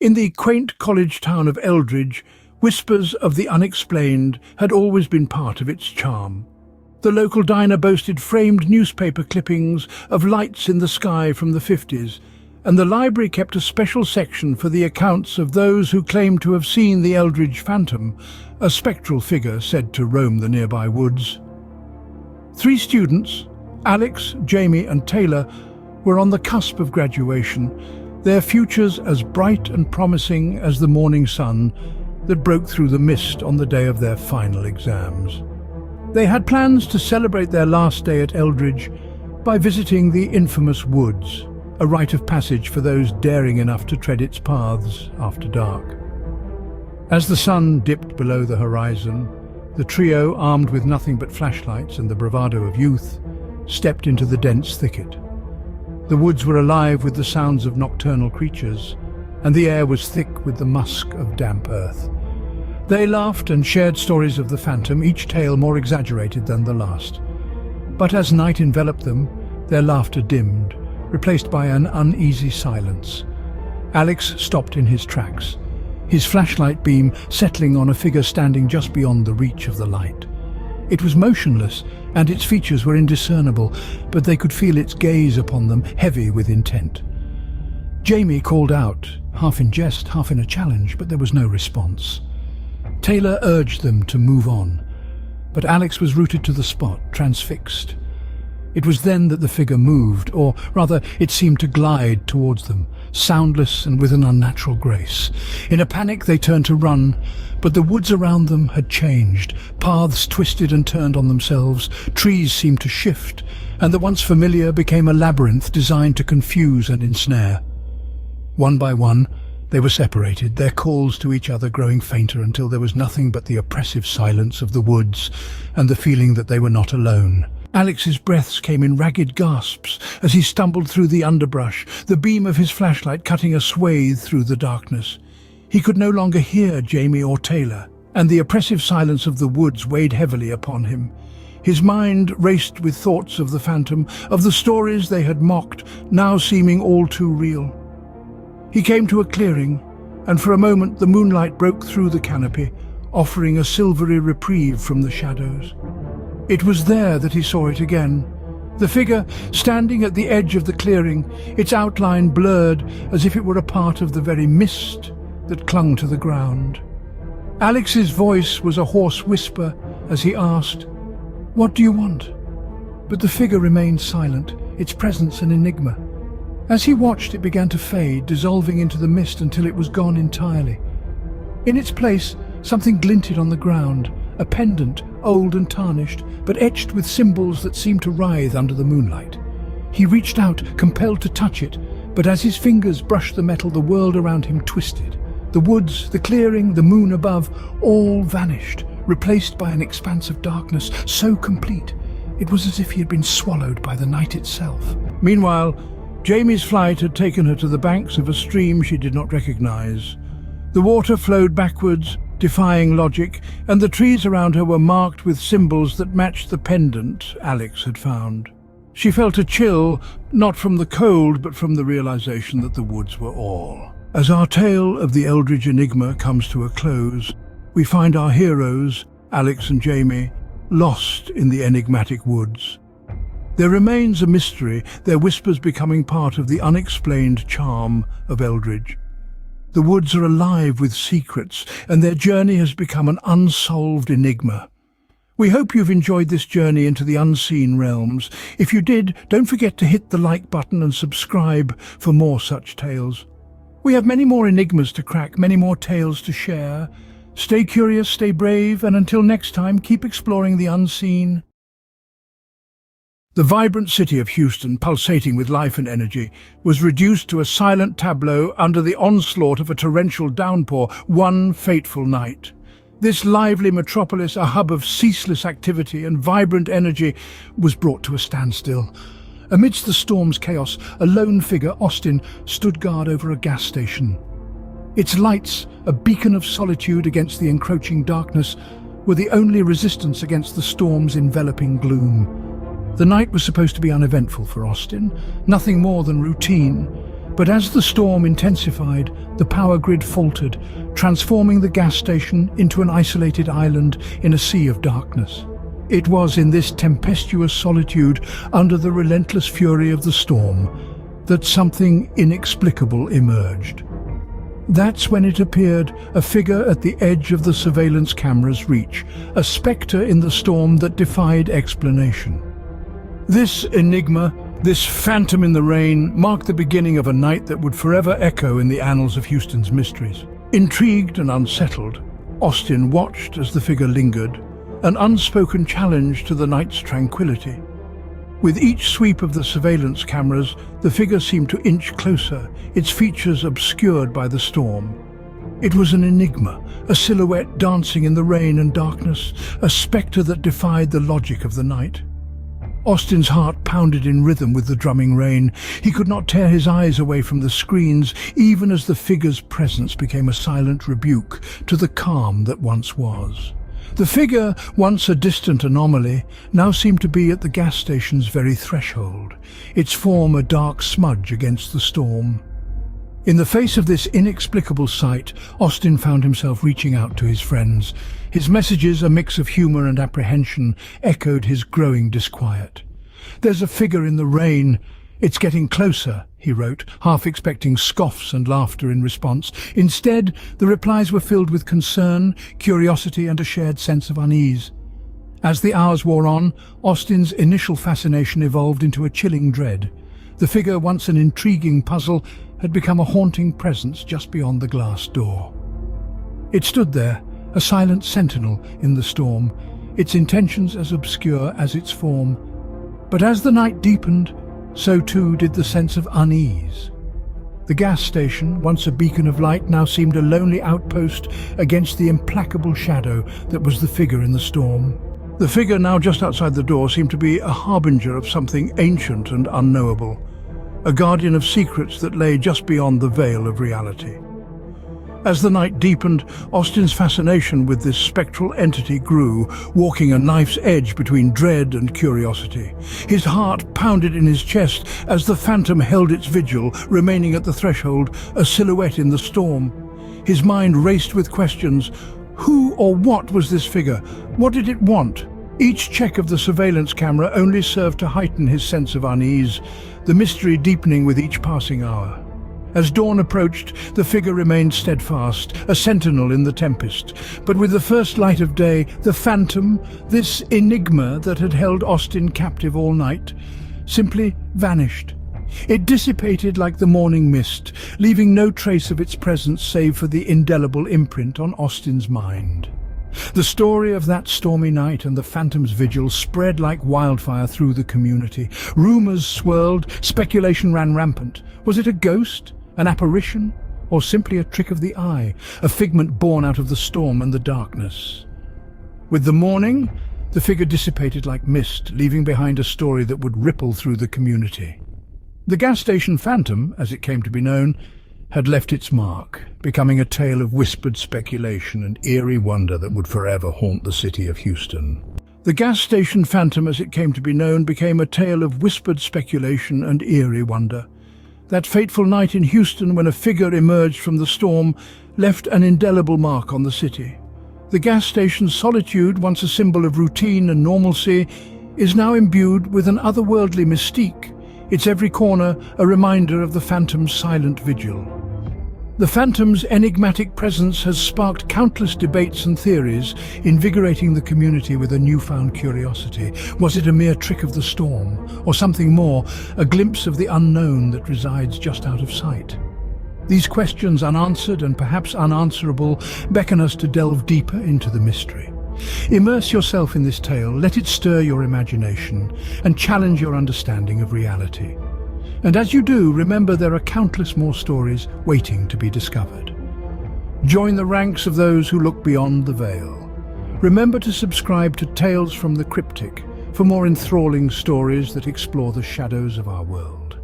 In the quaint college town of Eldridge, whispers of the unexplained had always been part of its charm. The local diner boasted framed newspaper clippings of lights in the sky from the 50s, and the library kept a special section for the accounts of those who claimed to have seen the Eldridge Phantom, a spectral figure said to roam the nearby woods. 3 students, Alex, Jamie and Taylor, were on the cusp of graduation, their futures as bright and promising as the morning sun that broke through the mist on the day of their final exams. They had plans to celebrate their last day at Eldridge by visiting the infamous woods, a rite of passage for those daring enough to tread its paths after dark. As the sun dipped below the horizon, the trio, armed with nothing but flashlights and the bravado of youth, stepped into the dense thicket. The woods were alive with the sounds of nocturnal creatures, and the air was thick with the musk of damp earth. They laughed and shared stories of the phantom, each tale more exaggerated than the last. But as night enveloped them, their laughter dimmed, replaced by an uneasy silence. Alex stopped in his tracks, his flashlight beam settling on a figure standing just beyond the reach of the light. It was motionless, and its features were indiscernible, but they could feel its gaze upon them, heavy with intent. Jamie called out, half in jest, half in a challenge, but there was no response. Taylor urged them to move on, but Alex was rooted to the spot, transfixed. It was then that the figure moved, or rather, it seemed to glide towards them, soundless and with an unnatural grace. In a panic, they turned to run, but the woods around them had changed. Paths twisted and turned on themselves, trees seemed to shift, and the once familiar became a labyrinth designed to confuse and ensnare. One by one, they were separated, their calls to each other growing fainter until there was nothing but the oppressive silence of the woods and the feeling that they were not alone. Alex's breaths came in ragged gasps as he stumbled through the underbrush, the beam of his flashlight cutting a swathe through the darkness. He could no longer hear Jamie or Taylor, and the oppressive silence of the woods weighed heavily upon him. His mind raced with thoughts of the phantom, of the stories they had mocked, now seeming all too real. He came to a clearing, and for a moment the moonlight broke through the canopy, offering a silvery reprieve from the shadows. It was there that he saw it again. The figure standing at the edge of the clearing, its outline blurred as if it were a part of the very mist that clung to the ground. Alex's voice was a hoarse whisper as he asked, "What do you want?" But the figure remained silent, its presence an enigma. As he watched, it began to fade, dissolving into the mist until it was gone entirely. In its place, something glinted on the ground, a pendant, old and tarnished, but etched with symbols that seemed to writhe under the moonlight. He reached out, compelled to touch it, but as his fingers brushed the metal, the world around him twisted. The woods, the clearing, the moon above, all vanished, replaced by an expanse of darkness so complete it was as if he had been swallowed by the night itself. Meanwhile, Jamie's flight had taken her to the banks of a stream she did not recognize. The water flowed backwards, defying logic, and the trees around her were marked with symbols that matched the pendant Alex had found. She felt a chill, not from the cold, but from the realization that the woods were all. As our tale of the Eldridge enigma comes to a close, we find our heroes, Alex and Jamie, lost in the enigmatic woods. There remains a mystery, their whispers becoming part of the unexplained charm of Eldridge. The woods are alive with secrets, and their journey has become an unsolved enigma. We hope you've enjoyed this journey into the unseen realms. If you did, don't forget to hit the like button and subscribe for more such tales. We have many more enigmas to crack, many more tales to share. Stay curious, stay brave, and until next time, keep exploring the unseen. The vibrant city of Houston, pulsating with life and energy, was reduced to a silent tableau under the onslaught of a torrential downpour one fateful night. This lively metropolis, a hub of ceaseless activity and vibrant energy, was brought to a standstill. Amidst the storm's chaos, a lone figure, Austin, stood guard over a gas station. Its lights, a beacon of solitude against the encroaching darkness, were the only resistance against the storm's enveloping gloom. The night was supposed to be uneventful for Austin, nothing more than routine, But as the storm intensified, the power grid faltered, transforming the gas station into an isolated island in a sea of darkness. It was in this tempestuous solitude, under the relentless fury of the storm, that something inexplicable emerged. That's when it appeared, a figure at the edge of the surveillance camera's reach, a spectre in the storm that defied explanation. This enigma, this phantom in the rain, marked the beginning of a night that would forever echo in the annals of Houston's mysteries. Intrigued and unsettled, Austin watched as the figure lingered, an unspoken challenge to the night's tranquility. With each sweep of the surveillance cameras, the figure seemed to inch closer, its features obscured by the storm. It was an enigma, a silhouette dancing in the rain and darkness, a spectre that defied the logic of the night. Austin's heart pounded in rhythm with the drumming rain. He could not tear his eyes away from the screens, even as the figure's presence became a silent rebuke to the calm that once was. The figure, once a distant anomaly, now seemed to be at the gas station's very threshold, its form a dark smudge against the storm. In the face of this inexplicable sight, Austin found himself reaching out to his friends. His messages, a mix of humor and apprehension, echoed his growing disquiet. "There's a figure in the rain. It's getting closer," he wrote, half expecting scoffs and laughter in response. Instead, the replies were filled with concern, curiosity, and a shared sense of unease. As the hours wore on, Austin's initial fascination evolved into a chilling dread. The figure, once an intriguing puzzle, had become a haunting presence just beyond the glass door. It stood there, a silent sentinel in the storm, its intentions as obscure as its form. But as the night deepened, so too did the sense of unease. The gas station, once a beacon of light, now seemed a lonely outpost against the implacable shadow that was the figure in the storm. The figure now just outside the door seemed to be a harbinger of something ancient and unknowable, a guardian of secrets that lay just beyond the veil of reality. As the night deepened, Austin's fascination with this spectral entity grew, walking a knife's edge between dread and curiosity. His heart pounded in his chest as the phantom held its vigil, remaining at the threshold, a silhouette in the storm. His mind raced with questions. Who or what was this figure? What did it want? Each check of the surveillance camera only served to heighten his sense of unease, the mystery deepening with each passing hour. As dawn approached, the figure remained steadfast, a sentinel in the tempest. But with the first light of day, the phantom, this enigma that had held Austin captive all night, simply vanished. It dissipated like the morning mist, leaving no trace of its presence save for the indelible imprint on Austin's mind. The story of that stormy night and the phantom's vigil spread like wildfire through the community. Rumors swirled, speculation ran rampant. Was it a ghost? An apparition, or simply a trick of the eye, a figment born out of the storm and the darkness? With the morning, the figure dissipated like mist, leaving behind a story that would ripple through the community. The gas station phantom, as it came to be known, had left its mark, becoming a tale of whispered speculation and eerie wonder that would forever haunt the city of Houston. The gas station phantom, as it came to be known, became a tale of whispered speculation and eerie wonder. That fateful night in Houston, when a figure emerged from the storm, left an indelible mark on the city. The gas station's solitude, once a symbol of routine and normalcy, is now imbued with an otherworldly mystique, its every corner a reminder of the phantom's silent vigil. The phantom's enigmatic presence has sparked countless debates and theories, invigorating the community with a newfound curiosity. Was it a mere trick of the storm, or something more, a glimpse of the unknown that resides just out of sight? These questions, unanswered and perhaps unanswerable, beckon us to delve deeper into the mystery. Immerse yourself in this tale, let it stir your imagination, and challenge your understanding of reality. And as you do, remember there are countless more stories waiting to be discovered. Join the ranks of those who look beyond the veil. Remember to subscribe to Tales from the Cryptic for more enthralling stories that explore the shadows of our world.